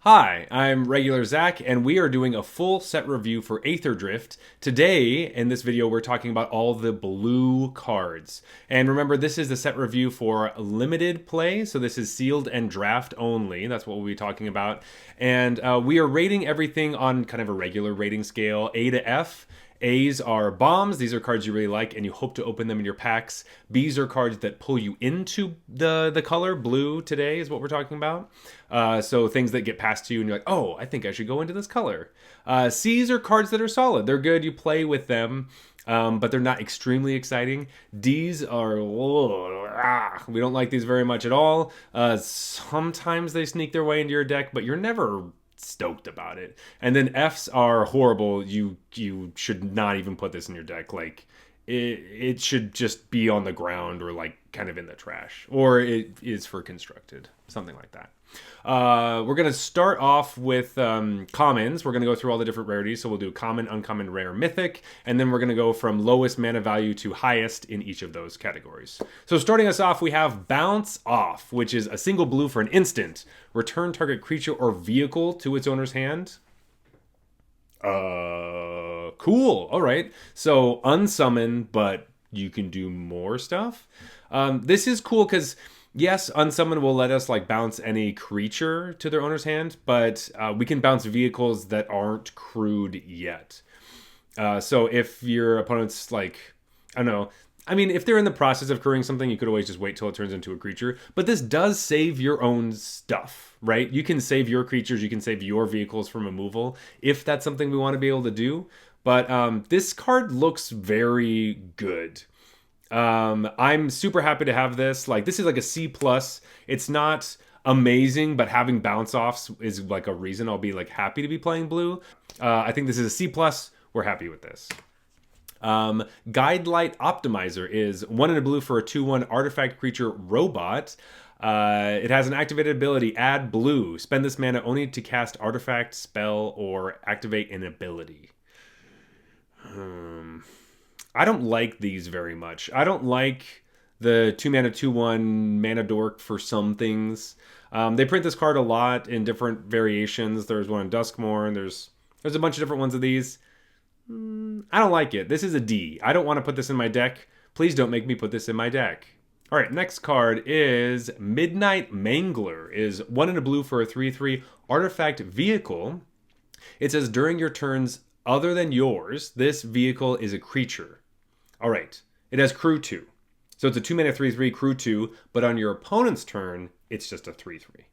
Hi, I'm Regular Zach, and we are doing a full set review for Aetherdrift. Today, in this video, we're talking about all the blue cards. And remember, this is the set review for limited play, so this is sealed and draft only. That's what we'll be talking about. And we are rating everything on kind of a regular rating scale, A to F. A's are bombs. These are cards you really like and you hope to open them in your packs. B's are cards that pull you into the color. Blue today is what we're talking about. So things that get passed to you and you're like, oh, I think I should go into this color. C's are cards that are solid. They're good. You play with them. But they're not extremely exciting. D's are, we don't like these very much at all. Sometimes they sneak their way into your deck, but you're never stoked about it. And then F's are horrible. You should not even put this in your deck. Like it should just be on the ground or like kind of in the trash, or it is for constructed, something like that. We're going to start off with commons. We're going to go through all the different rarities. So we'll do common, uncommon, rare, mythic, and then we're going to go from lowest mana value to highest in each of those categories. So starting us off, we have Bounce Off, which is a single blue for an instant. Return target creature or vehicle to its owner's hand. Cool. All right. So unsummon, but you can do more stuff. This is cool because yes, unsummon will let us like bounce any creature to their owner's hand, but we can bounce vehicles that aren't crewed yet. So if your opponent's like, I don't know, I mean, if they're in the process of crewing something, you could always just wait till it turns into a creature. But this does save your own stuff, right? You can save your creatures, you can save your vehicles from removal, if that's something we want to be able to do. But this card looks very good. I'm super happy to have this. Like, this is like a C+. It's not amazing, but having bounce offs is like a reason I'll be like happy to be playing blue. I think this is a C+. We're happy with this. Guidelight Optimizer is 1 in a blue for a 2/1 artifact creature robot. It has an activated ability, add blue. Spend this mana only to cast artifact, spell, or activate an ability. I don't like these very much. I don't like the 2 mana 2/1 mana dork for some things. They print this card a lot in different variations. There's one in Duskmourn. There's a bunch of different ones of these. I don't like it. This is a D. I don't want to put this in my deck. Please don't make me put this in my deck. All right, next card is Midnight Mangler. Is 1 in a blue for a 3/3 artifact vehicle. It says during your turns other than yours, this vehicle is a creature. All right, it has crew 2. So it's a 2 mana 3/3 crew 2, but on your opponent's turn, it's just a 3/3.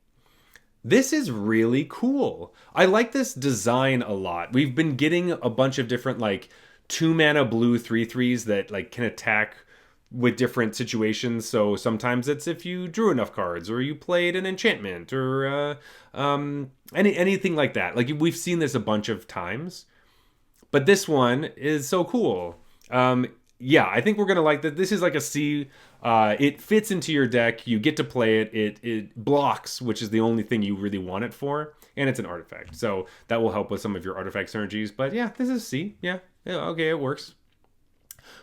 This is really cool. I like this design a lot. We've been getting a bunch of different like 2 mana blue 3/3s that like can attack with different situations. So sometimes it's if you drew enough cards or you played an enchantment or anything like that. Like we've seen this a bunch of times, but this one is so cool. Yeah, I think we're gonna like that. This is like a C. It fits into your deck. You get to play it. It blocks, which is the only thing you really want it for, and it's an artifact, so that will help with some of your artifact synergies. But yeah, this is C. Yeah, okay, it works.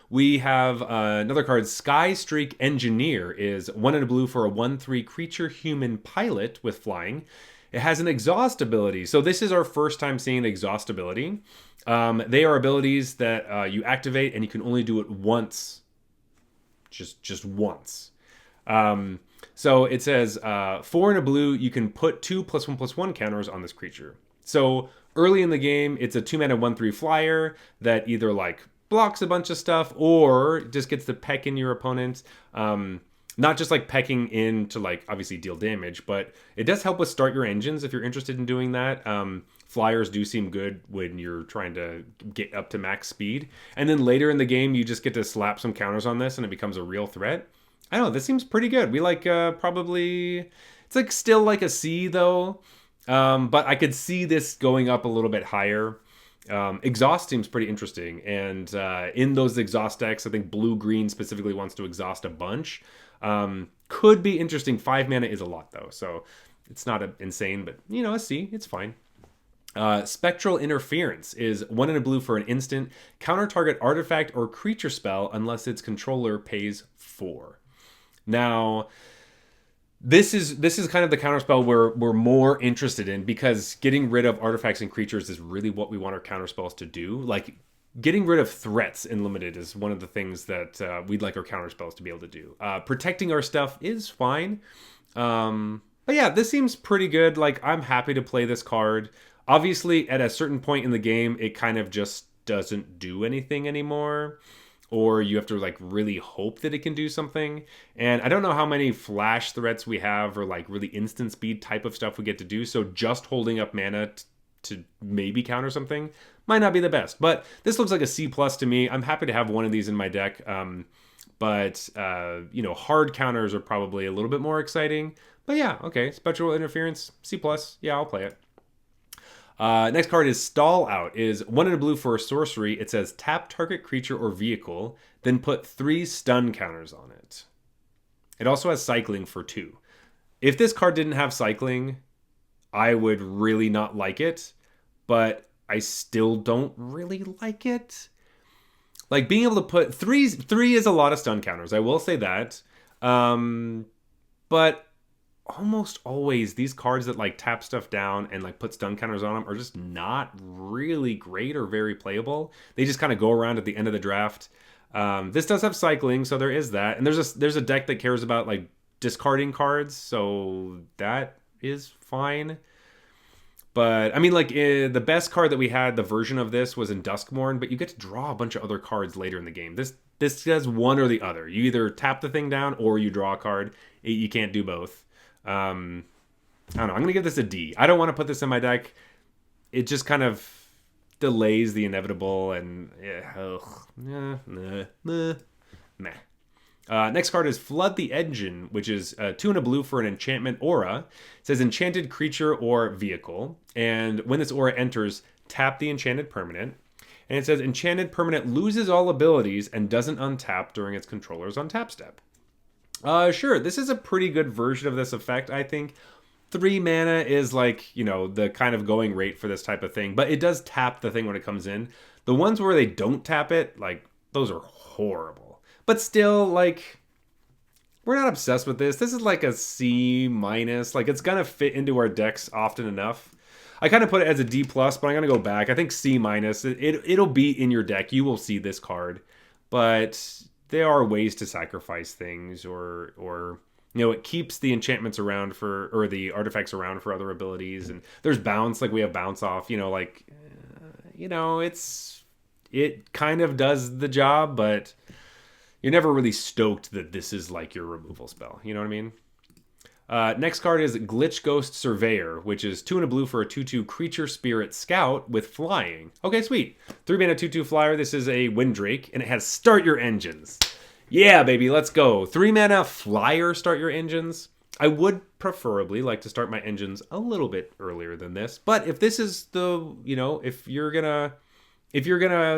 We have another card. Sky Streak Engineer is 1 in a blue for a 1/3 creature human pilot with flying. It has an exhaust ability. So this is our first time seeing the exhaust ability. They are abilities that you activate and you can only do it once. Just once. So it says 4 in a blue, you can put 2 +1/+1 counters on this creature. So early in the game, it's a 2 mana 1/3 flyer that either like blocks a bunch of stuff or just gets to peck in your opponent. Not just like pecking in to like obviously deal damage, but it does help with start your engines if you're interested in doing that. Flyers do seem good when you're trying to get up to max speed. And then later in the game, you just get to slap some counters on this and it becomes a real threat. I don't know, this seems pretty good. We like probably, it's like still like a C though. But I could see this going up a little bit higher. Exhaust seems pretty interesting. And in those exhaust decks, I think blue-green specifically wants to exhaust a bunch. Could be interesting. 5 mana is a lot though, so it's not insane, but you know, a C, it's fine. Spectral Interference is 1 in a blue for an instant. Counter target artifact or creature spell unless its controller pays 4. Now, This is kind of the counterspell we're more interested in, because getting rid of artifacts and creatures is really what we want our counterspells to do. Like getting rid of threats in limited is one of the things that we'd like our counterspells to be able to do. Protecting our stuff is fine, but yeah, this seems pretty good. Like I'm happy to play this card. Obviously, at a certain point in the game, it kind of just doesn't do anything anymore, or you have to like really hope that it can do something. And I don't know how many flash threats we have, or like really instant speed type of stuff we get to do. So just holding up mana to maybe counter something might not be the best. But this looks like a C plus to me. I'm happy to have one of these in my deck. But hard counters are probably a little bit more exciting. But yeah, okay, spectral interference, C plus. Yeah, I'll play it. Next card is Stall Out. Is 1 and a blue for a sorcery. It says tap target creature or vehicle, then put 3 stun counters on it. It also has cycling for 2. If this card didn't have cycling, I would really not like it, but I still don't really like it. Like being able to put three is a lot of stun counters. I will say that. But almost always these cards that like tap stuff down and like put stun counters on them are just not really great or very playable. They just kind of go around at the end of the draft. This does have cycling, so there is that. And there's a deck that cares about like discarding cards, so that is fine. But I mean, like the best card that we had, the version of this was in Duskmourn, but you get to draw a bunch of other cards later in the game. This does one or the other. You either tap the thing down or you draw a card. You can't do both. I don't know. I'm gonna give this a D. I don't want to put this in my deck. It just kind of delays the inevitable, and meh. Next card is Flood the Engine, which is 2 and a blue for an enchantment aura. It says enchanted creature or vehicle, and when this aura enters, tap the enchanted permanent. And it says enchanted permanent loses all abilities and doesn't untap during its controller's untap step. Sure, this is a pretty good version of this effect, I think. 3 mana is like, the kind of going rate for this type of thing, but it does tap the thing when it comes in. The ones where they don't tap it, like, those are horrible. But still, like, we're not obsessed with this. This is like a C minus. Like, it's gonna fit into our decks often enough. I kind of put it as a D plus, but I'm gonna go back. I think C minus. It'll be in your deck. You will see this card, but there are ways to sacrifice things, or it keeps the enchantments around or the artifacts around for other abilities. And there's bounce, like we have bounce off. It kind of does the job, but you're never really stoked that this is like your removal spell. You know what I mean? Next card is Glitch Ghost Surveyor, which is 2 and a blue for a 2/2 creature spirit scout with flying. Okay, sweet. 3 mana 2/2 flyer. This is a Windrake, and it has Start Your Engines. Yeah, baby, let's go. 3 mana flyer, Start Your Engines. I would preferably like to start my engines a little bit earlier than this, but if this is if you're gonna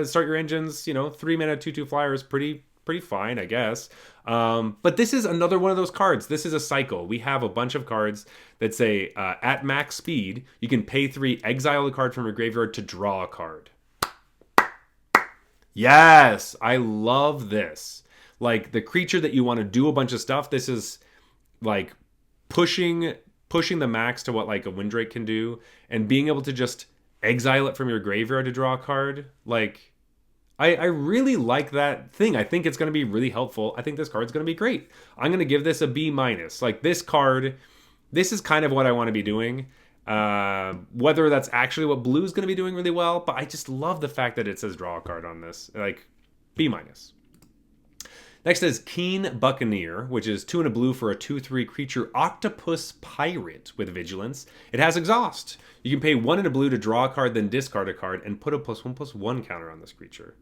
start your engines, 3 mana 2/2 flyer is pretty fine, I guess. But this is another one of those cards. This is a cycle. We have a bunch of cards that say at max speed, you can pay 3, exile a card from your graveyard to draw a card. Yes, I love this. Like the creature that you want to do a bunch of stuff, this is like pushing the max to what like a Windrake can do, and being able to just exile it from your graveyard to draw a card. Like, I really like that thing. I think it's going to be really helpful. I think this card's going to be great. I'm going to give this a B minus. Like this card, this is kind of what I want to be doing. Whether that's actually what blue's going to be doing really well, but I just love the fact that it says draw a card on this. Like B minus. Next is Keen Buccaneer, which is 2 and a blue for a 2/3 creature octopus pirate with vigilance. It has exhaust. You can pay 1 and a blue to draw a card, then discard a card, and put a +1/+1 counter on this creature.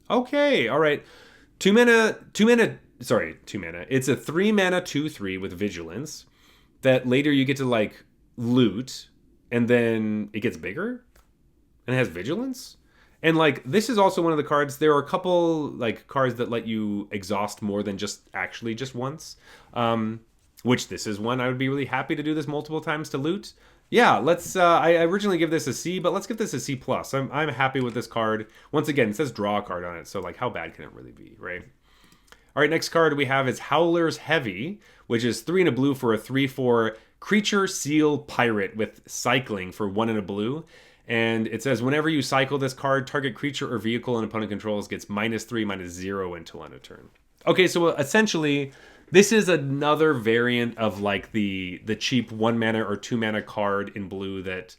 Okay, all right. 2 mana. It's a 3 mana 2/3 with vigilance that later you get to like loot, and then it gets bigger and it has vigilance. And like this is also one of the cards. There are a couple like cards that let you exhaust more than just once. Which this is one. I would be really happy to do this multiple times to loot. Yeah, let's. I originally give this a C, but let's give this a C plus. I'm happy with this card. Once again, it says draw a card on it, so like how bad can it really be, right? All right, next card we have is Howler's Heavy, which is 3 and a blue for a 3/4 creature seal pirate with cycling for 1 and a blue. And it says whenever you cycle this card, target creature or vehicle an opponent controls gets -3/-0 until end of turn. Okay, so essentially, this is another variant of like the cheap 1 mana or 2 mana card in blue that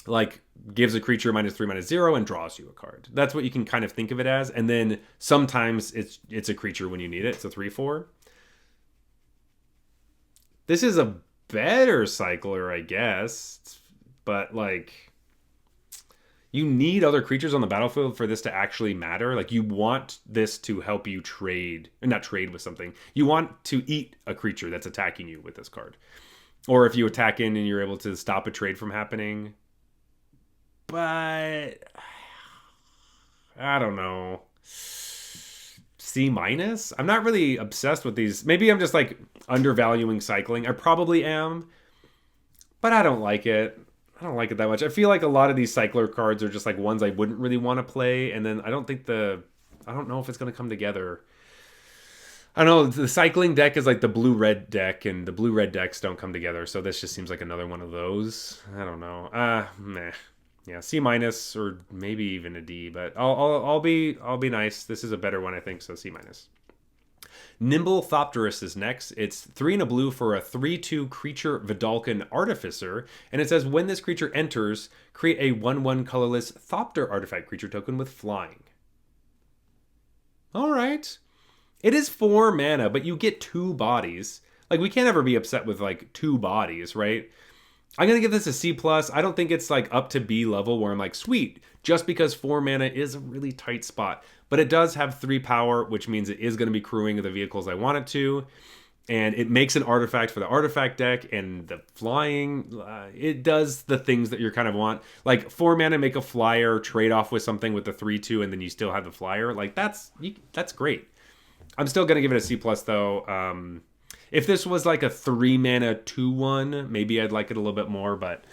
like gives a creature -3/-0 and draws you a card. That's what you can kind of think of it as. And then sometimes it's a creature when you need it. It's a 3/4. This is a better cycler, I guess. But like you need other creatures on the battlefield for this to actually matter. Like you want this to help you trade, or not trade with something. You want to eat a creature that's attacking you with this card. Or if you attack in and you're able to stop a trade from happening. But I don't know. C-? I'm not really obsessed with these. Maybe I'm just like undervaluing cycling. I probably am. But I don't like it. I don't like it that much. I feel like a lot of these cycler cards are just like ones I wouldn't really want to play. And then I don't know if it's going to come together. I don't know. The cycling deck is like the blue-red deck, and the blue-red decks don't come together. So this just seems like another one of those. I don't know. Meh. Yeah, C- or maybe even a D, but I'll be nice. This is a better one, I think, so C-. Nimble Thopterus is next. It's 3 and a blue for a 3/2 creature Vidalcan Artificer, and it says when this creature enters, create a 1/1 colorless Thopter artifact creature token with flying. All right. It is 4 mana, but you get 2 bodies. Like, we can't ever be upset with like 2 bodies, right? I'm going to give this a C+. I don't think it's like up to B level where I'm like, sweet, just because 4 mana is a really tight spot. But it does have 3 power, which means it is going to be crewing the vehicles I want it to. And it makes an artifact for the artifact deck, and the flying, it does the things that you kind of want. Like 4 mana, make a flyer, trade off with something with the 3/2, and then you still have the flyer. Like that's great. I'm still going to give it a C+ though. If this was like a 3 mana 2/1, maybe I'd like it a little bit more, but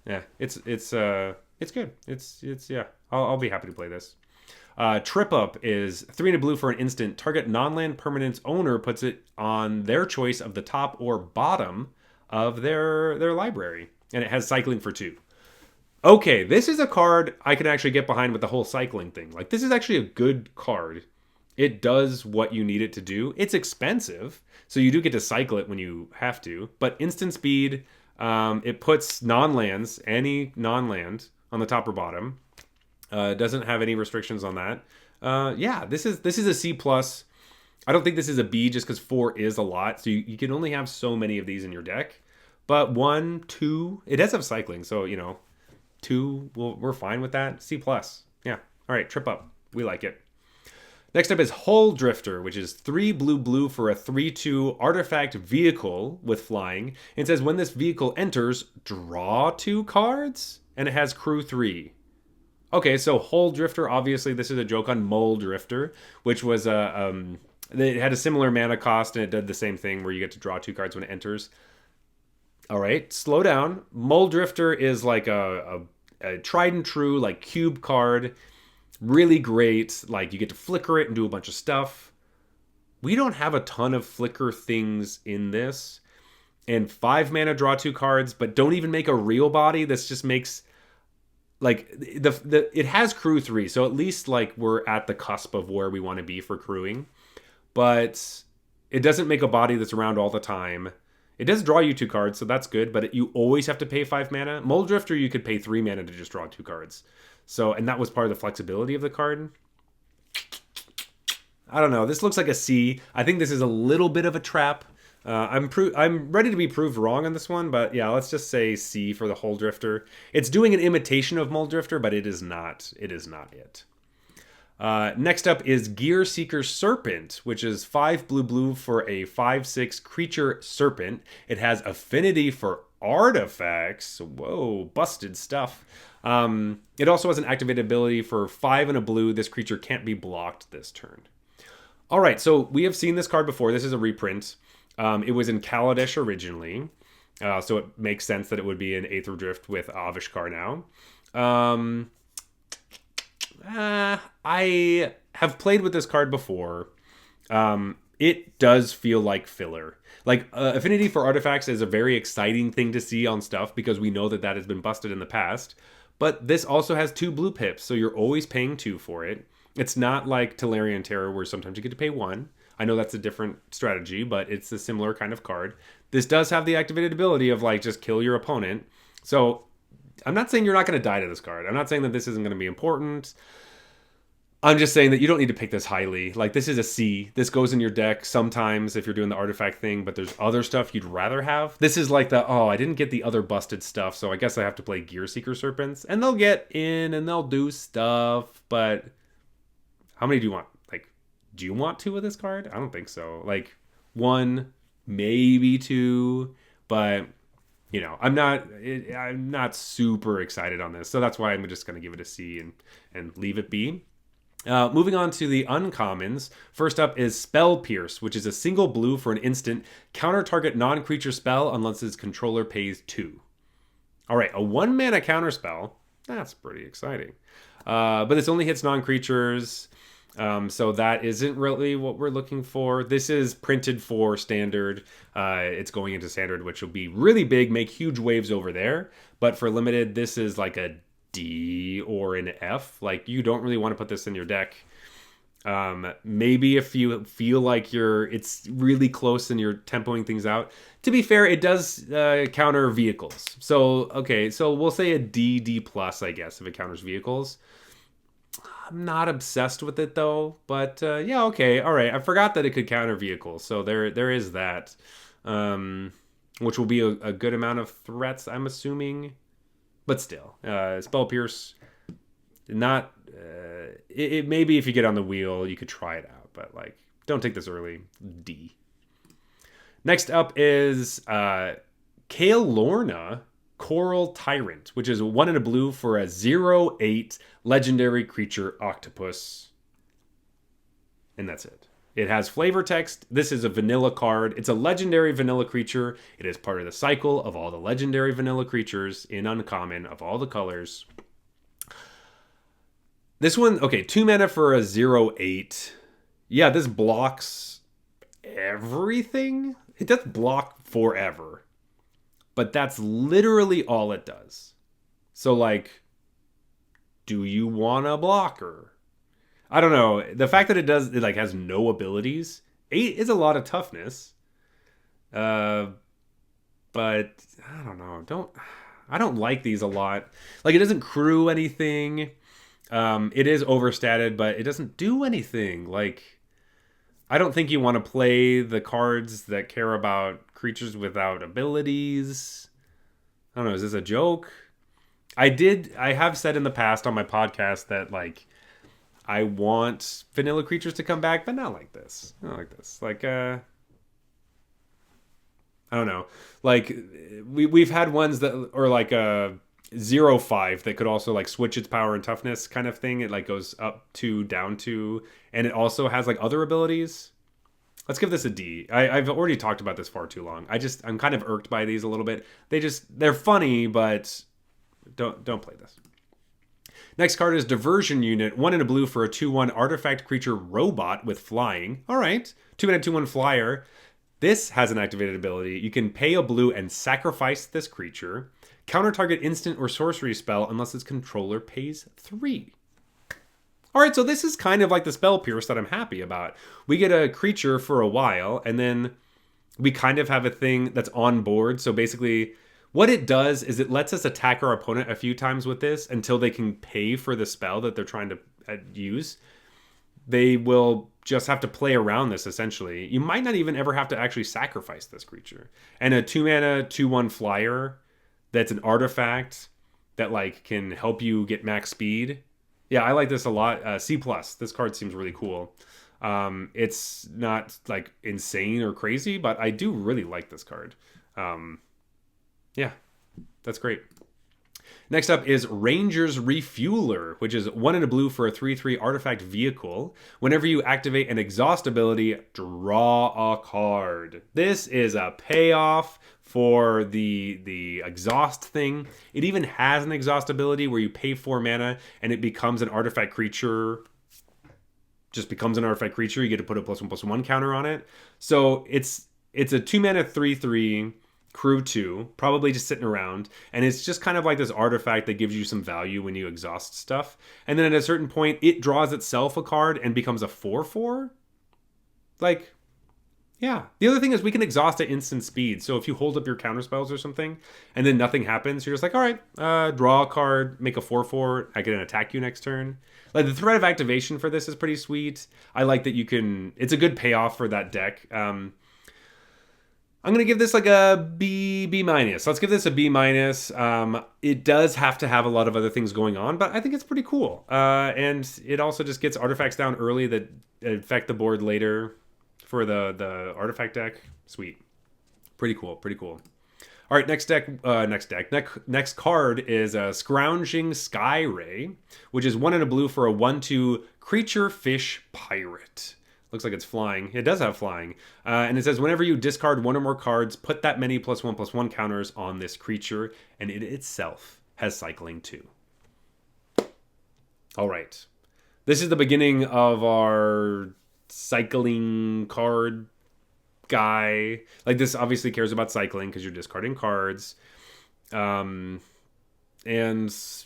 yeah, it's good. It's yeah. I'll be happy to play this. Trip Up is 3 and a blue for an instant. Target non-land permanent's owner puts it on their choice of the top or bottom of their library, and it has cycling for 2. Okay, this is a card I can actually get behind with the whole cycling thing. Like, this is actually a good card. It does what you need it to do. It's expensive, so you do get to cycle it when you have to. But instant speed, it puts non-lands, any non-land, on the top or bottom. Doesn't have any restrictions on that. Yeah, this is a C+. I don't think this is a B just because 4 is a lot. So you can only have so many of these in your deck. But 1, 2, it does have cycling. So, 2, we're fine with that. C+. Yeah. All right, Trip Up. We like it. Next up is Hull Drifter, which is 3 blue for a 3/2 artifact vehicle with flying. It says when this vehicle enters, draw 2 cards, and it has crew 3. Okay, so Hull Drifter, obviously this is a joke on Mole Drifter, which was it had a similar mana cost, and it did the same thing where you get to draw 2 cards when it enters. All right, slow down. Mole Drifter is like a tried and true like cube card. Really great. Like, you get to flicker it and do a bunch of stuff. We don't have a ton of flicker things in this. And 5 mana, draw 2 cards, but don't even make a real body. This just makes, like, it has crew 3, so at least, like, we're at the cusp of where we want to be for crewing. But it doesn't make a body that's around all the time. It does draw you 2 cards, so that's good, but you always have to pay 5 mana. Mole Drifter, you could pay 3 mana to just draw 2 cards. So, and that was part of the flexibility of the card. I don't know. This looks like a C. I think this is a little bit of a trap. I'm ready to be proved wrong on this one, but yeah, let's just say C for the Hull Drifter. It's doing an imitation of Mole Drifter, but it is not. It is not it. Next up is Gear Seeker Serpent, which is 5 blue for a 5/6 creature serpent. It has affinity for artifacts. Whoa, busted stuff. It also has an activated ability for 5 and a blue. This creature can't be blocked this turn. All right, so we have seen this card before. This is a reprint. It was in Kaladesh originally, so it makes sense that it would be an Aetherdrift with Avishkar now. I have played with this card before. It does feel like filler. Like affinity for artifacts is a very exciting thing to see on stuff because we know that that has been busted in the past. But this also has 2 blue pips, so you're always paying 2 for it. It's not like Tolarian Terror where sometimes you get to pay 1. I know that's a different strategy, but it's a similar kind of card. This does have the activated ability of like just kill your opponent. So I'm not saying you're not going to die to this card. I'm not saying that this isn't going to be important. I'm just saying that you don't need to pick this highly. Like, this is a C. This goes in your deck sometimes if you're doing the artifact thing, but there's other stuff you'd rather have. This is like the, oh, I didn't get the other busted stuff, so I guess I have to play Gear Seeker Serpents. And they'll get in and they'll do stuff, but how many do you want? Like, do you want 2 of this card? I don't think so. Like, 1, maybe 2, but you know, I'm not super excited on this, so that's why I'm just going to give it a C and leave it be. Moving on to the uncommons. First up is Spell Pierce, which is a single blue for an instant. Counter target non-creature spell unless its controller pays 2. All right, a 1 mana counter spell. That's pretty exciting. But this only hits non-creatures, so that isn't really what we're looking for. This is printed for standard. It's going into standard, which will be really big, make huge waves over there. But for limited, this is like a D or an F. Like, you don't really want to put this in your deck. Maybe if you feel like it's really close and you're tempoing things out. To be fair, it does counter vehicles. So, okay, so we'll say a D plus, I guess, if it counters vehicles. I'm not obsessed with it though, but yeah, okay, all right. I forgot that it could counter vehicles, so there is that, which will be a good amount of threats, I'm assuming. But still, Spell Pierce, not... it maybe if you get on the wheel, you could try it out. But, like, don't take this early. D. Next up is Kale Lorna Coral Tyrant, which is 1 and a blue for a 0/8 legendary creature octopus. And that's it. It has flavor text. This is a vanilla card. It's a legendary vanilla creature. It is part of the cycle of all the legendary vanilla creatures in uncommon of all the colors. This one, okay, 2 mana for a 0/8. Yeah, this blocks everything. It does block forever. But that's literally all it does. So, like, do you want a blocker? I don't know. The fact that it like has no abilities, 8 is a lot of toughness. But I don't know. I don't like these a lot. Like, it doesn't crew anything. It is overstated, but it doesn't do anything. Like, I don't think you want to play the cards that care about creatures without abilities. I don't know. Is this a joke? I have said in the past on my podcast that, like, I want vanilla creatures to come back, but not like this. Not like this. Like, I don't know. Like, we've had ones that, or like a 0/5 that could also like switch its power and toughness kind of thing. It like goes up to, down to, and it also has like other abilities. Let's give this a D. I've already talked about this far too long. I'm kind of irked by these a little bit. They're funny, but don't play this. Next card is Diversion Unit. 1 and a blue for a 2/1 artifact creature robot with flying. All right. 2 mana 2/1 flyer. This has an activated ability. You can pay a blue and sacrifice this creature. Counter target instant or sorcery spell unless its controller pays 3. All right, so this is kind of like the Spell Pierce that I'm happy about. We get a creature for a while, and then we kind of have a thing that's on board. So basically, what it does is it lets us attack our opponent a few times with this until they can pay for the spell that they're trying to use. They will just have to play around this, essentially. You might not even ever have to actually sacrifice this creature. And a 2 mana 2/1 flyer that's an artifact that like can help you get max speed. Yeah, I like this a lot. C+. This card seems really cool. It's not like insane or crazy, but I do really like this card. Yeah, that's great. Next up is Ranger's Refueler, which is 1 and a blue for a 3/3 artifact vehicle. Whenever you activate an exhaust ability, draw a card. This is a payoff for the exhaust thing. It even has an exhaust ability where you pay 4 mana and it becomes an artifact creature. just becomes an artifact creature. You get to put a +1/+1 counter on it. So it's a 2 mana 3/3 crew 2, probably just sitting around, and it's just kind of like this artifact that gives you some value when you exhaust stuff. And then at a certain point, it draws itself a card and becomes a 4/4. Like, yeah. The other thing is we can exhaust at instant speed. So if you hold up your counter spells or something, and then nothing happens, you're just like, all right, draw a card, make a 4/4. I can attack you next turn. Like the threat of activation for this is pretty sweet. I like that you can. It's a good payoff for that deck. I'm gonna give this like a B minus. Let's give this a B minus. It does have to have a lot of other things going on, but I think it's pretty cool. And it also just gets artifacts down early that affect the board later for the artifact deck. Sweet, pretty cool, pretty cool. All right, next card is a Scrounging Sky Ray, which is 1 and a blue for a 1/2 creature fish pirate. Looks like it's flying. It does have flying. And it says, whenever you discard one or more cards, put that many +1/+1 counters on this creature, and it itself has cycling too. All right. This is the beginning of our cycling card guy. Like, this obviously cares about cycling because you're discarding cards. And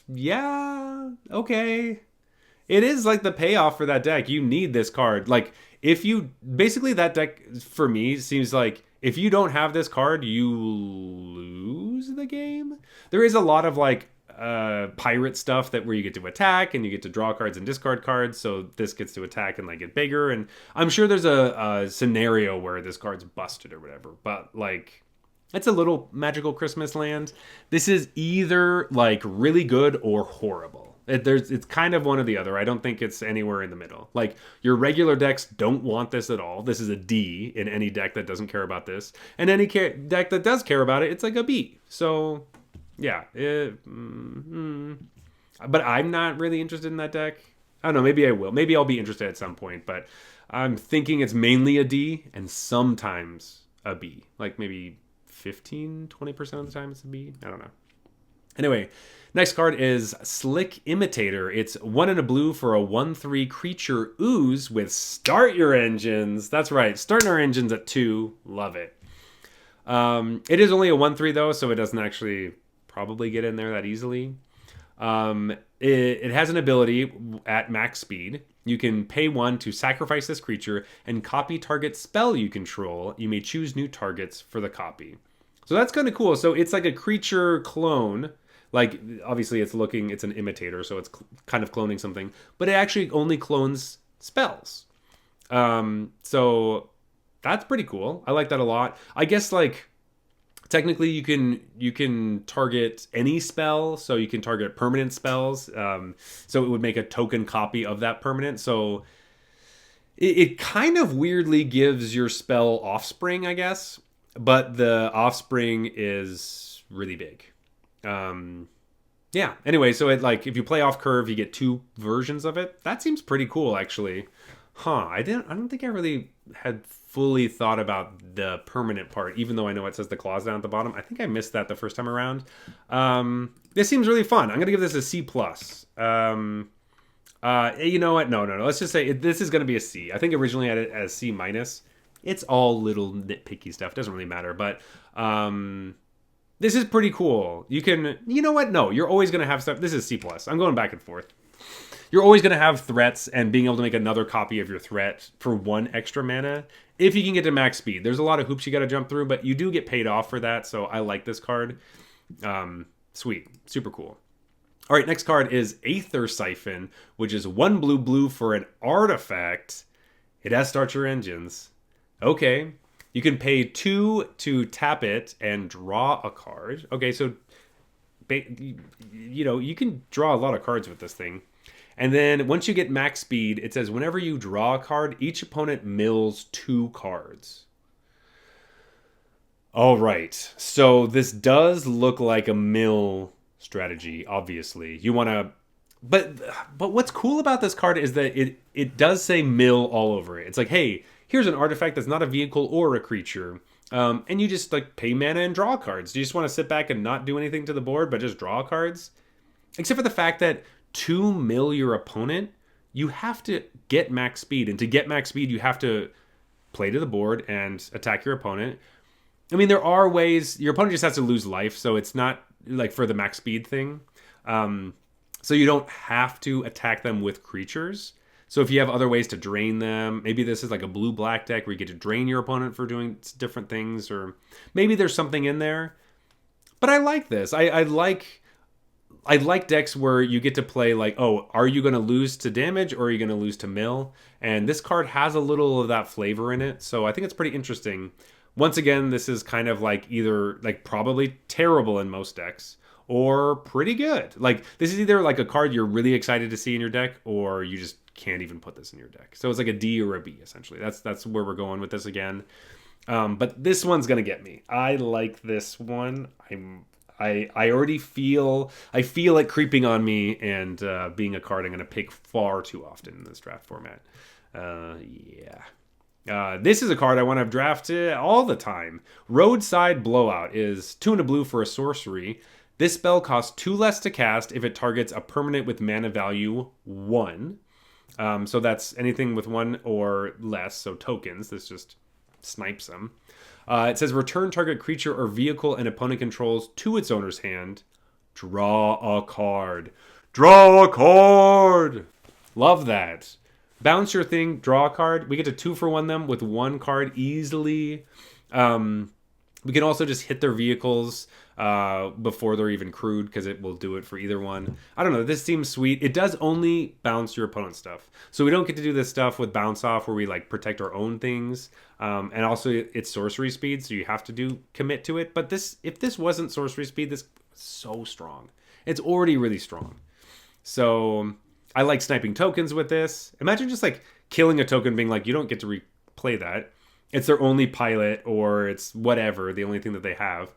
yeah, okay. It is like the payoff for that deck. You need this card. Like, if you basically, that deck for me seems like if you don't have this card, you lose the game. There is a lot of like pirate stuff that where you get to attack and you get to draw cards and discard cards. So this gets to attack and like get bigger. And I'm sure there's a scenario where this card's busted or whatever. But like, it's a little Magical Christmas Land. This is either like really good or horrible. It's kind of one or the other. I don't think it's anywhere in the middle. Like, your regular decks don't want this at all. This is a D in any deck that doesn't care about this. And any deck that does care about it, it's like a B. So, yeah. But I'm not really interested in that deck. I don't know. Maybe I will. Maybe I'll be interested at some point. But I'm thinking it's mainly a D and sometimes a B. Like maybe 15-20% of the time it's a B. I don't know. Anyway, next card is Slick Imitator. It's 1 and a blue for a 1/3 creature ooze with Start Your Engines. That's right, starting our engines at 2. Love it. It is only a 1/3 though, so it doesn't actually probably get in there that easily. It has an ability at max speed. You can pay 1 to sacrifice this creature and copy target spell you control. You may choose new targets for the copy. So that's kind of cool. So it's like a creature clone. Like, obviously it's an imitator, so it's kind of cloning something. But it actually only clones spells. So that's pretty cool. I like that a lot. I guess, like, technically you can target any spell. So you can target permanent spells. So it would make a token copy of that permanent. So it kind of weirdly gives your spell offspring, I guess. But the offspring is really big. Yeah. Anyway, so it like if you play off curve, you get 2 versions of it. That seems pretty cool, actually. I don't think I really had fully thought about the permanent part, even though I know it says the clause down at the bottom. I think I missed that the first time around. This seems really fun. I'm gonna give this a C+. You know what? No. Let's just say this is gonna be a C. I think originally I had it as C minus. It's all little nitpicky stuff. Doesn't really matter, but this is pretty cool. You know what? No, you're always going to have stuff. This is C+. I'm going back and forth. You're always going to have threats and being able to make another copy of your threat for 1 extra mana if you can get to max speed. There's a lot of hoops you got to jump through, but you do get paid off for that, so I like this card. Sweet. Super cool. All right, next card is Aether Siphon, which is 1 blue for an artifact. It has Start Your Engines. Okay. You can pay 2 to tap it and draw a card. Okay, so you can draw a lot of cards with this thing. And then once you get max speed, it says whenever you draw a card, each opponent mills 2 cards. All right. So this does look like a mill strategy, obviously. You want to but what's cool about this card is that it does say mill all over it. It's like, hey, here's an artifact that's not a vehicle or a creature. And you just like pay mana and draw cards. Do you just want to sit back and not do anything to the board, but just draw cards? Except for the fact that to mill your opponent, you have to get max speed. And to get max speed, you have to play to the board and attack your opponent. I mean, there are ways. Your opponent just has to lose life, so it's not like for the max speed thing. So you don't have to attack them with creatures. So if you have other ways to drain them, maybe this is like a blue-black deck where you get to drain your opponent for doing different things, or maybe there's something in there. But I like this. I like decks where you get to play like, oh, are you going to lose to damage or are you going to lose to mill? And this card has a little of that flavor in it, so I think it's pretty interesting. Once again, this is kind of like either like probably terrible in most decks or pretty good. Like this is either like a card you're really excited to see in your deck or you just can't even put this in your deck. So it's like a D or a B essentially. That's where we're going with this again. But this one's gonna get me. I like this one. I already feel it creeping on me, and being a card I'm gonna pick far too often in this draft format. This is a card I want to draft all the time. Roadside Blowout is 2 and a blue for a sorcery. This spell costs 2 less to cast if it targets a permanent with mana value 1. So that's anything with 1 or less, so tokens. This just snipes them. It says return target creature or vehicle an opponent controls to its owner's hand. Draw a card. Draw a card! Love that. Bounce your thing, draw a card. We get to 2-for-1 them with 1 card easily. We can also just hit their vehicles before they're even crewed, because it will do it for either one. I don't know. This seems sweet. It does only bounce your opponent's stuff. So we don't get to do this stuff with bounce off where we like protect our own things. And also it's sorcery speed, so you have to commit to it. But if this wasn't sorcery speed, this is so strong. It's already really strong. So I like sniping tokens with this. Imagine just like killing a token being like, you don't get to replay that. It's their only pilot, or it's whatever, the only thing that they have.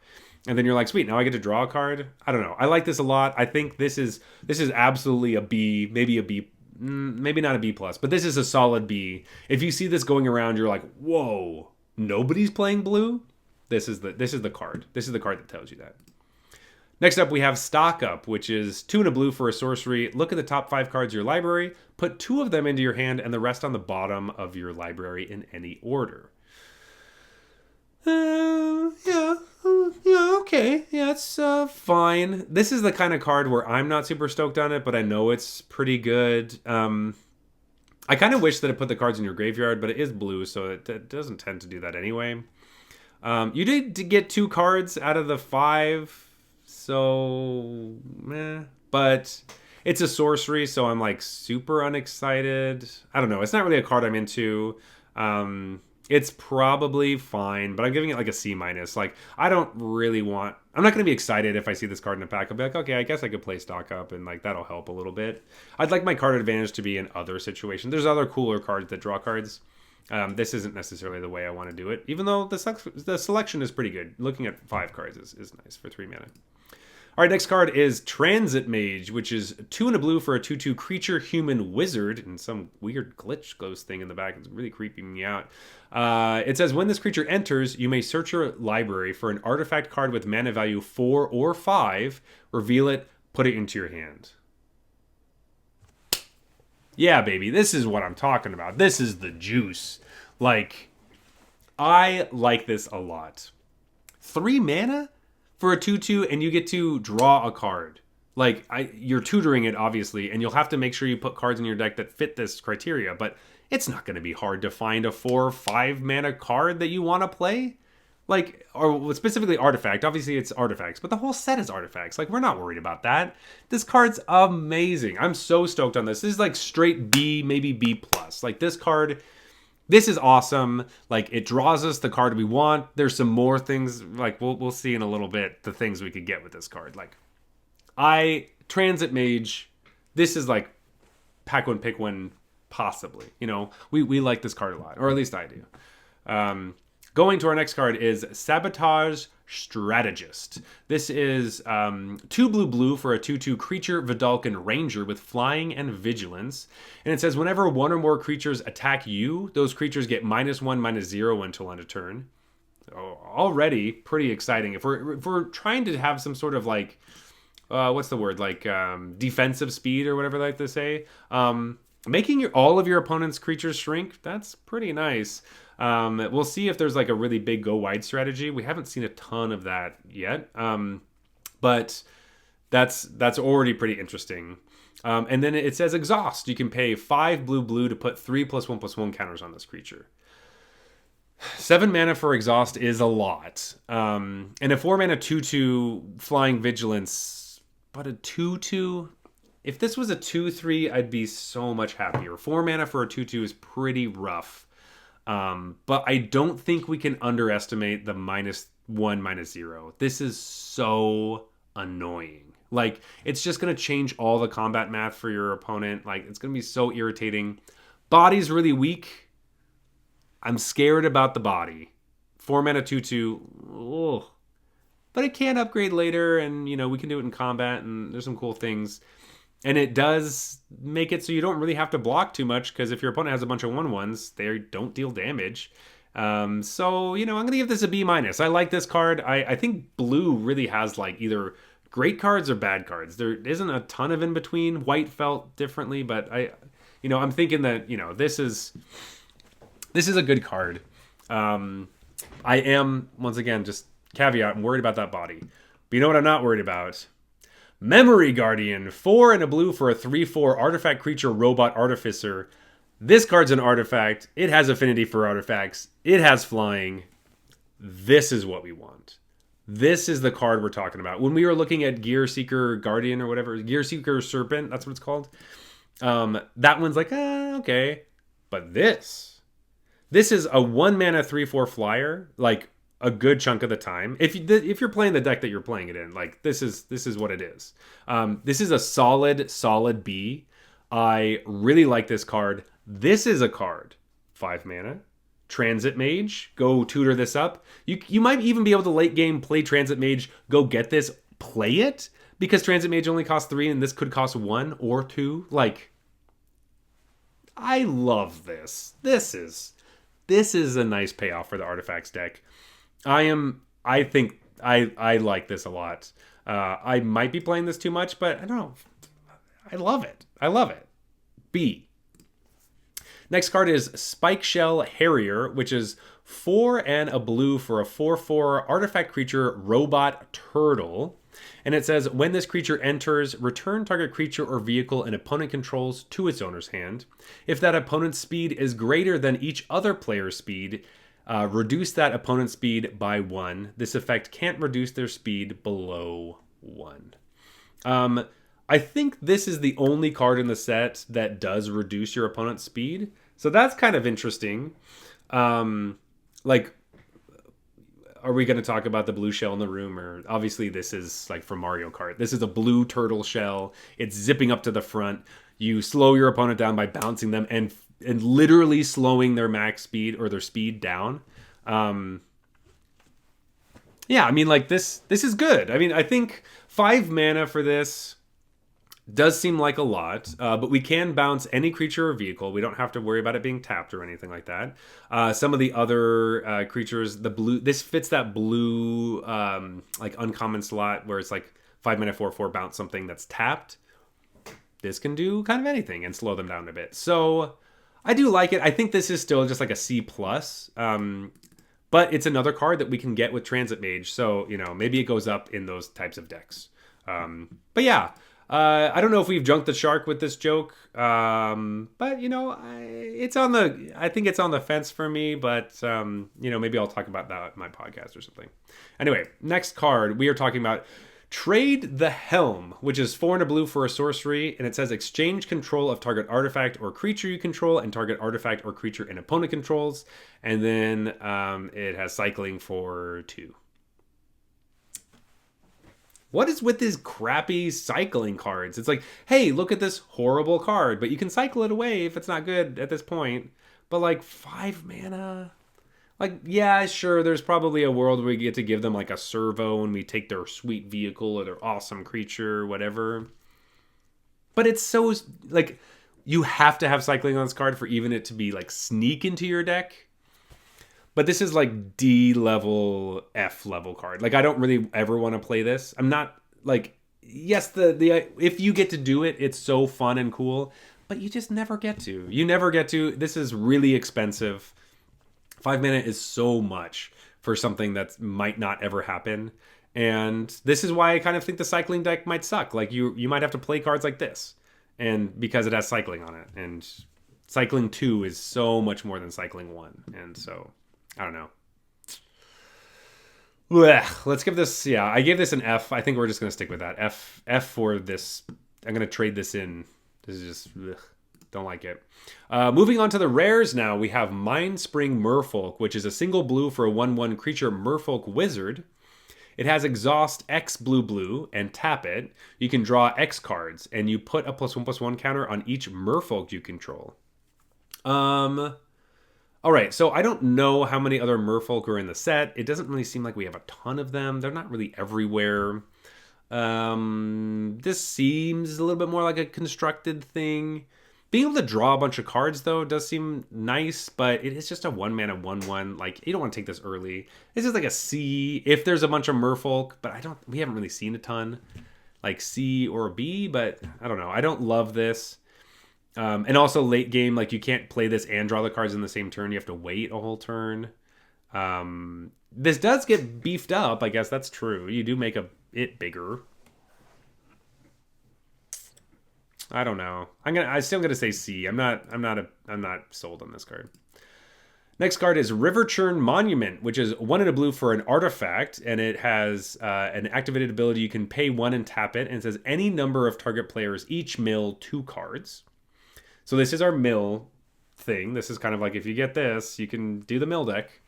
And then you're like, sweet, now I get to draw a card. I don't know. I like this a lot. I think this is absolutely a B, maybe a B, maybe not a B plus, but this is a solid B. If you see this going around, you're like, whoa, nobody's playing blue. This is the card. This is the card that tells you that. Next up, we have Stock Up, which is 2 and a blue for a sorcery. Look at the top 5 cards of your library. Put 2 of them into your hand and the rest on the bottom of your library in any order. Okay. Yeah, it's fine. This is the kind of card where I'm not super stoked on it, but I know it's pretty good. I kind of wish that it put the cards in your graveyard, but it is blue, so it doesn't tend to do that anyway. You did get 2 cards out of the 5, so but it's a sorcery, so I'm like super unexcited. I don't know. It's not really a card I'm into. It's probably fine, but I'm giving it like a C minus. Like, I'm not going to be excited if I see this card in a pack. I'll be like, okay, I guess I could play Stock Up, and like that'll help a little bit. I'd like my card advantage to be in other situations. There's other cooler cards that draw cards. This isn't necessarily the way I want to do it, even though the selection is pretty good. Looking at 5 cards is nice for 3 mana. All right, next card is Transit Mage, which is 2 and a blue for a 2/2 creature human wizard, and some weird glitch ghost thing in the back. It's really creeping me out. It says when this creature enters, you may search your library for an artifact card with mana value 4 or 5, reveal it, put it into your hand. Yeah, baby, this is what I'm talking about. This is the juice. Like, I like this a lot. 3 mana for a 2/2, and you get to draw a card. Like, you're tutoring it, obviously, and you'll have to make sure you put cards in your deck that fit this criteria, but it's not going to be hard to find a 4 or 5 mana card that you want to play. Like, or specifically artifact. Obviously, it's artifacts, but the whole set is artifacts. Like, we're not worried about that. This card's amazing. I'm so stoked on this. This is like straight B, maybe B plus. Like, this card, this is awesome. Like, it draws us the card we want. There's some more things, like, we'll see in a little bit the things we could get with this card. Like, Transit Mage, this is like pack one, pick one, possibly. You know, we like this card a lot, or at least I do. Going to our next card is Sabotage Strategist. This is 2 blue for a 2/2 creature Vidalcan Ranger with flying and vigilance. And it says whenever 1 or more creatures attack you, those creatures get -1/-0 until end of turn. Already pretty exciting. If we're trying to have some sort of like, what's the word? Like defensive speed or whatever they like to say. Making all of your opponent's creatures shrink, that's pretty nice. We'll see if there's like a really big go wide strategy. We haven't seen a ton of that yet, but that's already pretty interesting. And then it says exhaust. You can pay 5 blue to put 3+1/+1 counters on this creature. 7 mana for exhaust is a lot. And a 4 mana 2/2 flying vigilance, but a 2/2. If this was a 2/3, I'd be so much happier. 4 mana for a 2/2 is pretty rough. But I don't think we can underestimate the -1/-0. This is so annoying. Like, it's just going to change all the combat math for your opponent. Like, it's going to be so irritating. Body's really weak. I'm scared about the body. 4 mana 2/2. Ugh. But it can upgrade later, and, we can do it in combat, and there's some cool things. And it does make it so you don't really have to block too much, because if your opponent has a bunch of 1/1s, they don't deal damage. So, I'm going to give this a B-. I like this card. I think blue really has, like, either great cards or bad cards. There isn't a ton of in between. White felt differently, but I'm thinking that, this is a good card. I am, once again, just caveat, I'm worried about that body. But you know what I'm not worried about? Memory Guardian, 4 and a blue for a 3/4 artifact creature robot artificer. This card's an artifact. It has affinity for artifacts. It has flying. This is what we want. This is the card we're talking about. When we were looking at Gear Seeker Guardian or whatever, Gear Seeker Serpent, that's what it's called. That one's like, okay. But this is a 1 mana 3/4 flyer, like a good chunk of the time. If you're playing the deck that you're playing it in, like this is what it is. This is a solid B. I really like this card. This is a card. 5 mana. Transit Mage. Go tutor this up. You might even be able to late game play Transit Mage. Go get this. Play it. Because Transit Mage only costs 3 and this could cost 1 or 2. Like, I love this. This is a nice payoff for the Artifacts deck. I think I like this a lot. I might be playing this too much, but I don't know. I love it. B. Next card is Spike Shell Harrier, which is 4 and a blue for a 4/4 artifact creature robot turtle. And it says, when this creature enters, return target creature or vehicle an opponent controls to its owner's hand. If that opponent's speed is greater than each other player's speed, reduce that opponent's speed by 1. This effect can't reduce their speed below 1. I think this is the only card in the set that does reduce your opponent's speed. So that's kind of interesting. Like, are we going to talk about the blue shell in the room? Or obviously this is like from Mario Kart. This is a blue turtle shell. It's zipping up to the front. You slow your opponent down by bouncing them and literally slowing their max speed or their speed down. Yeah, I mean, like this is good. I mean, I think 5 mana for this does seem like a lot, but we can bounce any creature or vehicle. We don't have to worry about it being tapped or anything like that. Some of the other creatures, the blue, this fits that blue like uncommon slot where it's like 5 mana 4/4 bounce something that's tapped. This can do kind of anything and slow them down a bit. So I do like it. I think this is still just like a C+. But it's another card that we can get with Transit Mage. So, maybe it goes up in those types of decks. But yeah, I don't know if we've jumped the shark with this joke. But, I think it's on the fence for me. But, maybe I'll talk about that in my podcast or something. Anyway, next card, we are talking about Trade the Helm, which is 4 and a blue for a sorcery, and it says exchange control of target artifact or creature you control and target artifact or creature an opponent controls, and then it has cycling for 2. What is with these crappy cycling cards? It's like, hey, look at this horrible card, but you can cycle it away if it's not good at this point. But like 5 mana... Like, yeah, sure, there's probably a world where we get to give them, like, a servo and we take their sweet vehicle or their awesome creature or whatever. But it's so, like, you have to have cycling on this card for even it to be, like, sneak into your deck. But this is, like, D-level, F-level card. Like, I don't really ever want to play this. I'm not, like, yes, the if you get to do it, it's so fun and cool. but you just never get to. You never get to. This is really expensive. 5 mana is so much for something that might not ever happen. And this is why I kind of think the cycling deck might suck. Like you might have to play cards like this, and because it has cycling on it, and cycling 2 is so much more than cycling 1, and so I don't know. Blech. Let's give this. Yeah, I gave this an F. I think we're just gonna stick with that. F for this. I'm gonna trade this in. This is just don't like it. Moving on to the rares now, we have Mindspring Merfolk, which is a single blue for a 1/1 creature Merfolk wizard. It has exhaust X blue and tap it. You can draw X cards, and you put a +1/+1 counter on each Merfolk you control. All right, so I don't know how many other Merfolk are in the set. It doesn't really seem like we have a ton of them. They're not really everywhere. This seems a little bit more like a constructed thing. Being able to draw a bunch of cards, though, does seem nice, but it is just a 1-mana 1/1. Like, you don't want to take this early. This is like a C if there's a bunch of Merfolk, but we haven't really seen a ton. Like C or a B, but I don't know. I don't love this. And also late game, like you can't play this and draw the cards in the same turn. You have to wait a whole turn. This does get beefed up. I guess that's true. You do make it bigger. I don't know. I'm still gonna say C. I'm not sold on this card. Next card is River Churn Monument, which is 1 in a blue for an artifact, and it has an activated ability. You can pay 1 and tap it, and it says any number of target players each mill 2 cards. So this is our mill thing. This is kind of like if you get this, you can do the mill deck.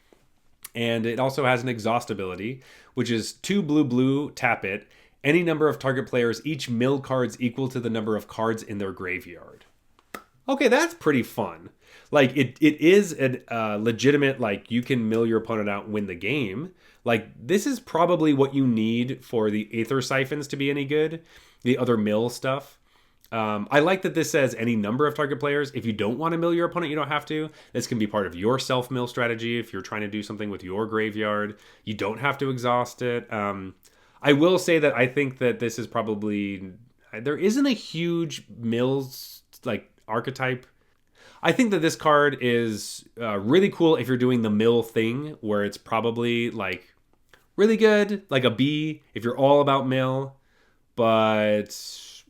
And it also has an exhaust ability, which is 2 blue, tap it. Any number of target players, each mill cards equal to the number of cards in their graveyard. Okay, that's pretty fun. Like, it is a legitimate, like, you can mill your opponent out and win the game. Like, this is probably what you need for the Aether Siphons to be any good. The other mill stuff. I like that this says any number of target players. If you don't want to mill your opponent, you don't have to. This can be part of your self-mill strategy if you're trying to do something with your graveyard. You don't have to exhaust it. I will say that I think that this is probably... There isn't a huge mills, like, archetype. I think that this card is really cool if you're doing the mill thing, where it's probably, like, really good, like a B, if you're all about mill, but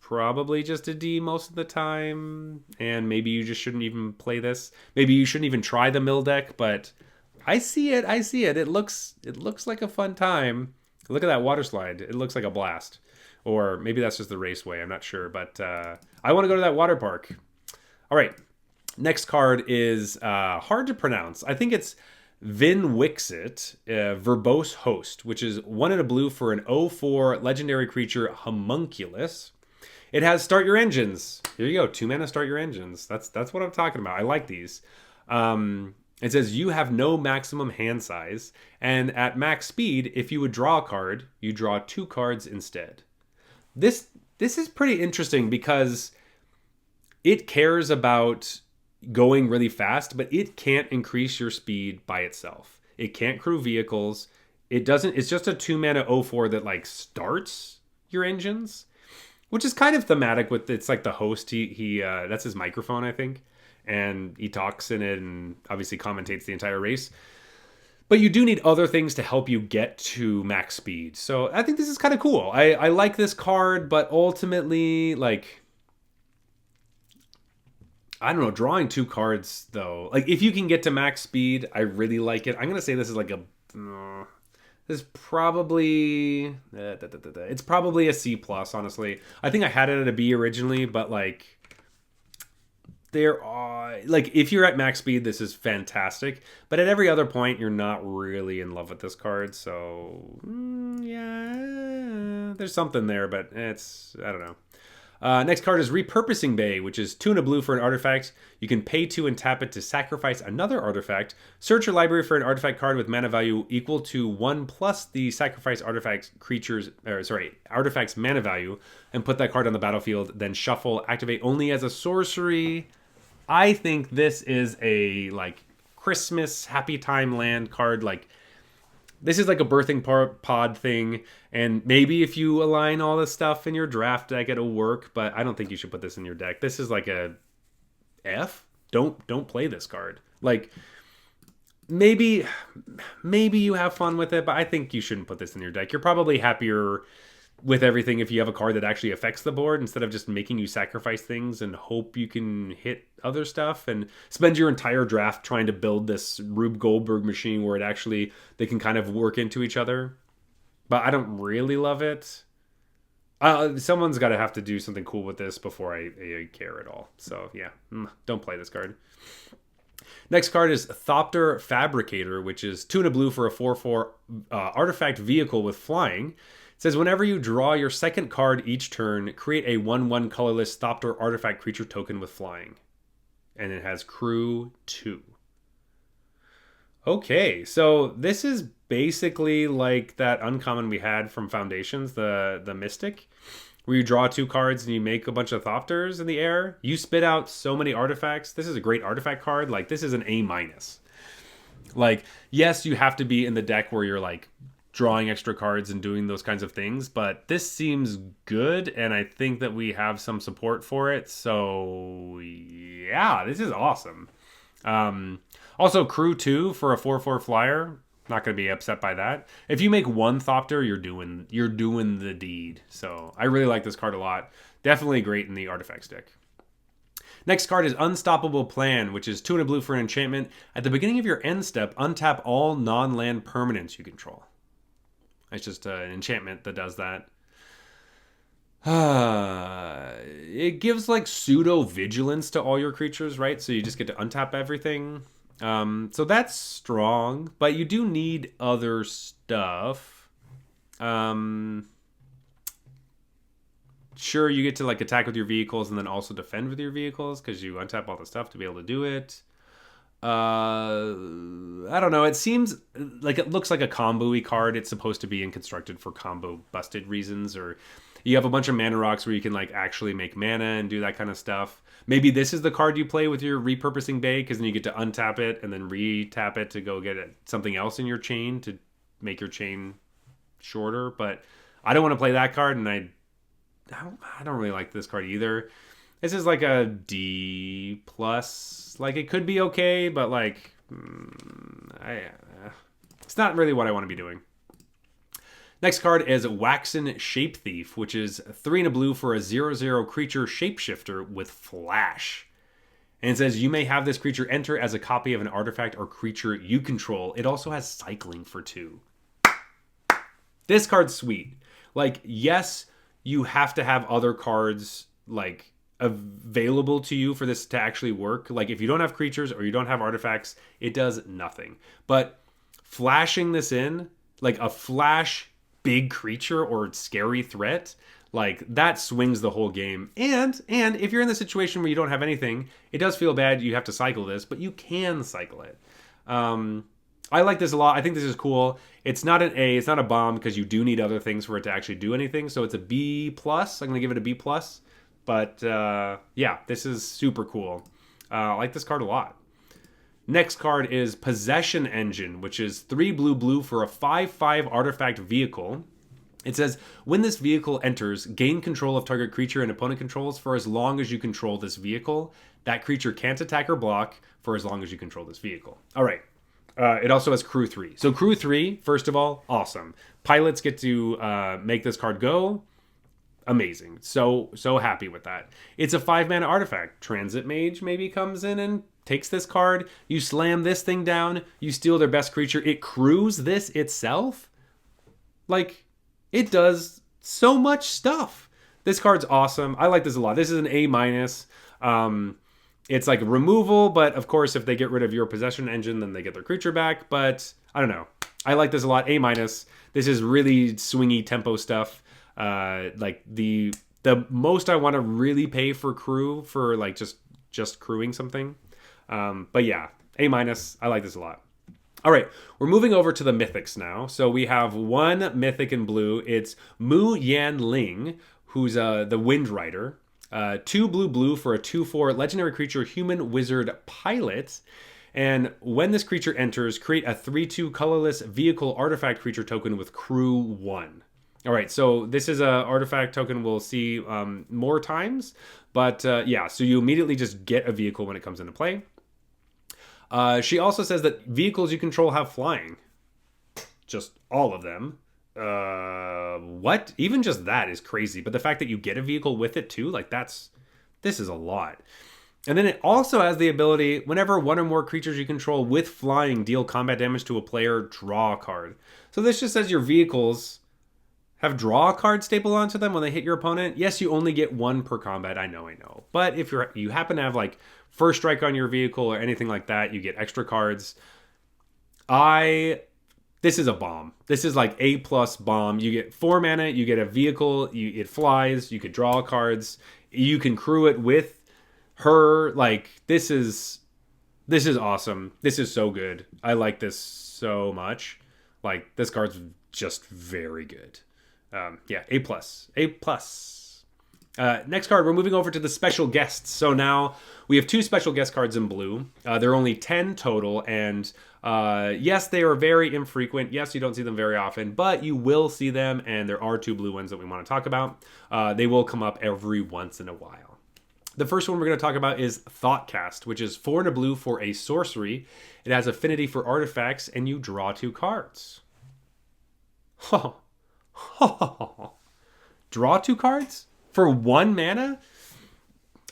probably just a D most of the time, and maybe you just shouldn't even play this. Maybe you shouldn't even try the mill deck, but I see it. It looks like a fun time. Look at that water slide. It looks like a blast. Or maybe that's just the raceway. I'm not sure. But I want to go to that water park. All right. Next card is hard to pronounce. I think it's Vin Wixit, Verbose Host, which is 1 in a blue for an 0/4 legendary creature, Homunculus. It has Start Your Engines. Here you go. 2 mana Start Your Engines. That's what I'm talking about. I like these. It says you have no maximum hand size, and at max speed, if you would draw a card, you draw 2 cards instead. This is pretty interesting because it cares about going really fast, but it can't increase your speed by itself. It can't crew vehicles. It doesn't. It's just a 2 mana 0/4 that like starts your engines, which is kind of thematic with it's like the host. He that's his microphone, I think. And he talks in it and obviously commentates the entire race. But you do need other things to help you get to max speed. So I think this is kind of cool. I like this card, but ultimately, like, I don't know, drawing 2 cards, though. Like, if you can get to max speed, I really like it. I'm going to say this is like a... this is probably... it's probably a C+, honestly. I think I had it at a B originally, but, like... There are, like, if you're at max speed, this is fantastic. But at every other point, you're not really in love with this card. So, yeah, there's something there, but it's, I don't know. Next card is Repurposing Bay, which is 2 and a blue for an artifact. You can pay 2 and tap it to sacrifice another artifact. Search your library for an artifact card with mana value equal to 1 plus the sacrifice artifact's mana value, and put that card on the battlefield. Then shuffle, activate only as a sorcery. I think this is a, like, Christmas Happy Time Land card. Like, this is like a birthing pod thing, and maybe if you align all this stuff in your draft deck, it'll work, but I don't think you should put this in your deck. This is like a F. Don't play this card. Like, maybe you have fun with it, but I think you shouldn't put this in your deck. You're probably happier with everything if you have a card that actually affects the board instead of just making you sacrifice things and hope you can hit other stuff and spend your entire draft trying to build this Rube Goldberg machine where they can kind of work into each other. But I don't really love it. Someone's got to have to do something cool with this before I care at all. So yeah, don't play this card. Next card is Thopter Fabricator, which is 2 and a blue for a 4/4 artifact vehicle with flying. It says whenever you draw your second card each turn, create a 1/1 colorless Thopter artifact creature token with flying. And it has crew 2. Okay, so this is basically like that uncommon we had from Foundations, the Mystic, where you draw 2 cards and you make a bunch of Thopters in the air. You spit out so many artifacts. This is a great artifact card. Like, this is an A-. Like, yes, you have to be in the deck where you're like drawing extra cards and doing those kinds of things, but this seems good, and I think that we have some support for it. So yeah, this is awesome. Also, crew 2 for a 4/4 flyer. Not going to be upset by that. If you make 1 Thopter, you're doing the deed. So I really like this card a lot. Definitely great in the artifact stick. Next card is Unstoppable Plan, which is 2 and a blue for an enchantment. At the beginning of your end step, untap all non-land permanents you control. It's just an enchantment that does that. It gives like pseudo vigilance to all your creatures, right? So you just get to untap everything. So that's strong, but you do need other stuff. Sure, you get to like attack with your vehicles and then also defend with your vehicles because you untap all the stuff to be able to do it. I don't know. It seems like it looks like a combo-y card. It's supposed to be in constructed for combo busted reasons, or you have a bunch of mana rocks where you can like actually make mana and do that kind of stuff. Maybe this is the card you play with your repurposing bay, because then you get to untap it and then re-tap it to go get something else in your chain to make your chain shorter. But I don't want to play that card, and I don't really like this card either. This is like a D+. Like, it could be okay, but like, it's not really what I want to be doing. Next card is Waxen Shape Thief, which is 3 and a blue for a 0/0 creature shapeshifter with flash. And it says you may have this creature enter as a copy of an artifact or creature you control. It also has cycling for 2. This card's sweet. Like, yes, you have to have other cards like available to you for this to actually work. Like, if you don't have creatures or you don't have artifacts, it does nothing. But flashing this in, like a flash big creature or scary threat, like that swings the whole game. And if you're in the situation where you don't have anything, it does feel bad you have to cycle this, but you can cycle it. I like this a lot. I think this is cool. It's not an A, it's not a bomb, because you do need other things for it to actually do anything. So it's a B+. I'm going to give it a B+. But yeah, this is super cool. I like this card a lot. Next card is Possession Engine, which is 3 blue for a 5/5 artifact vehicle. It says, when this vehicle enters, gain control of target creature and opponent controls for as long as you control this vehicle. That creature can't attack or block for as long as you control this vehicle. All right. It also has crew 3. So crew 3, first of all, awesome. Pilots get to make this card go. Amazing. So happy with that. It's a 5-mana artifact. Transit Mage maybe comes in and takes this card. You slam this thing down. You steal their best creature. It crews this itself. Like, it does so much stuff. This card's awesome. I like this a lot. This is an A-. It's like removal, but of course, if they get rid of your Possession Engine, then they get their creature back. But I don't know. I like this a lot. A-. This is really swingy tempo stuff. Like the most I want to really pay for crew for like just crewing something. But yeah, A-. I like this a lot. All right, we're moving over to the mythics now. So we have one mythic in blue. It's Mu Yan Ling, who's the Wind Rider. 2 blue for a 2/4 legendary creature, human wizard pilot. And when this creature enters, create a 3/2 colorless vehicle artifact creature token with crew 1. All right, so this is a artifact token we'll see more times, but yeah, so you immediately just get a vehicle when it comes into play. She also says that vehicles you control have flying. Just all of them. What? Even just that is crazy. But the fact that you get a vehicle with it too, like this is a lot. And then it also has the ability, whenever one or more creatures you control with flying deal combat damage to a player, draw a card. So this just says your vehicles have draw a card stapled onto them when they hit your opponent. Yes, you only get one per combat. I know. But if you happen to have like first strike on your vehicle or anything like that, you get extra cards. This is a bomb. This is like A plus bomb. You get 4 mana, you get a vehicle, it flies, you could draw cards, you can crew it with her. Like this is awesome. This is so good. I like this so much. Like this card's just very good. Yeah, A plus. A plus. Next card, we're moving over to the special guests. So now we have 2 special guest cards in blue. There are only 10 total, and yes, they are very infrequent. Yes, you don't see them very often, but you will see them, and there are 2 blue ones that we want to talk about. They will come up every once in a while. The first one we're going to talk about is Thoughtcast, which is 4 and a blue for a sorcery. It has affinity for artifacts, and you draw 2 cards. Draw 2 cards? For 1 mana?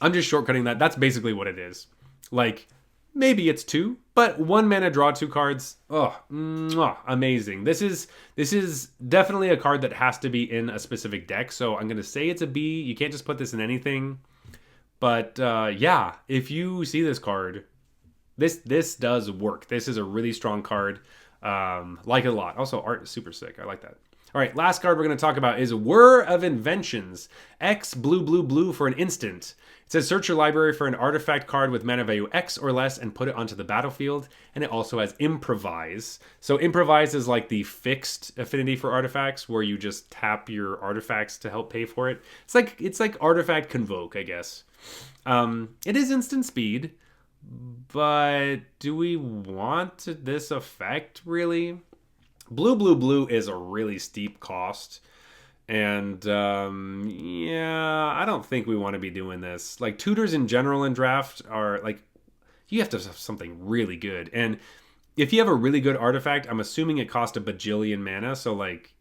I'm just shortcutting that. That's basically what it is. Like, maybe it's 2, but 1 mana, draw 2 cards. Oh, amazing. This is definitely a card that has to be in a specific deck, so I'm going to say it's a B. You can't just put this in anything. But yeah, if you see this card, this does work. This is a really strong card. Like it a lot. Also, art is super sick. I like that. All right, last card we're going to talk about is Whir of Inventions. X blue for an instant. It says search your library for an artifact card with mana value X or less and put it onto the battlefield. And it also has Improvise. So Improvise is like the fixed affinity for artifacts where you just tap your artifacts to help pay for it. It's like Artifact Convoke, I guess. It is instant speed, but do we want this effect really? Blue is a really steep cost. And yeah, I don't think we want to be doing this. Like tutors in general in draft are like, you have to have something really good. And if you have a really good artifact, I'm assuming it costs a bajillion mana. So like,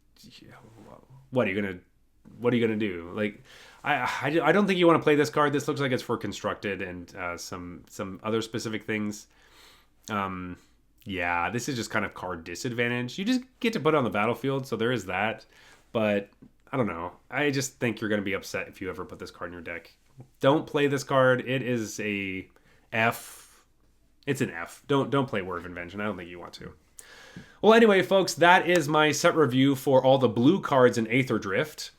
what are you gonna do? Like, I don't think you want to play this card. This looks like it's for constructed and some other specific things. Yeah, this is just kind of card disadvantage. You just get to put it on the battlefield, so there is that. But I don't know. I just think you're going to be upset if you ever put this card in your deck. Don't play this card. It is a F. It's an F. Don't play Word of Invention. I don't think you want to. Well, anyway, folks, that is my set review for all the blue cards in Aetherdrift.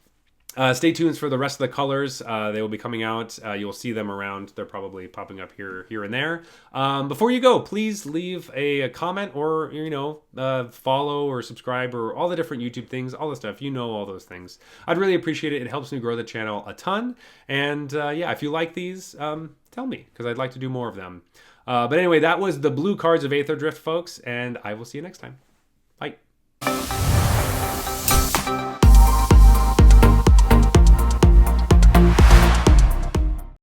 Stay tuned for the rest of the colors. They will be coming out. You'll see them around. They're probably popping up here and there. Before you go, please leave a comment or, follow or subscribe or all the different YouTube things, all the stuff. You know all those things. I'd really appreciate it. It helps me grow the channel a ton. And yeah, if you like these, tell me because I'd like to do more of them. But anyway, that was the blue cards of Aetherdrift, folks, and I will see you next time. Bye.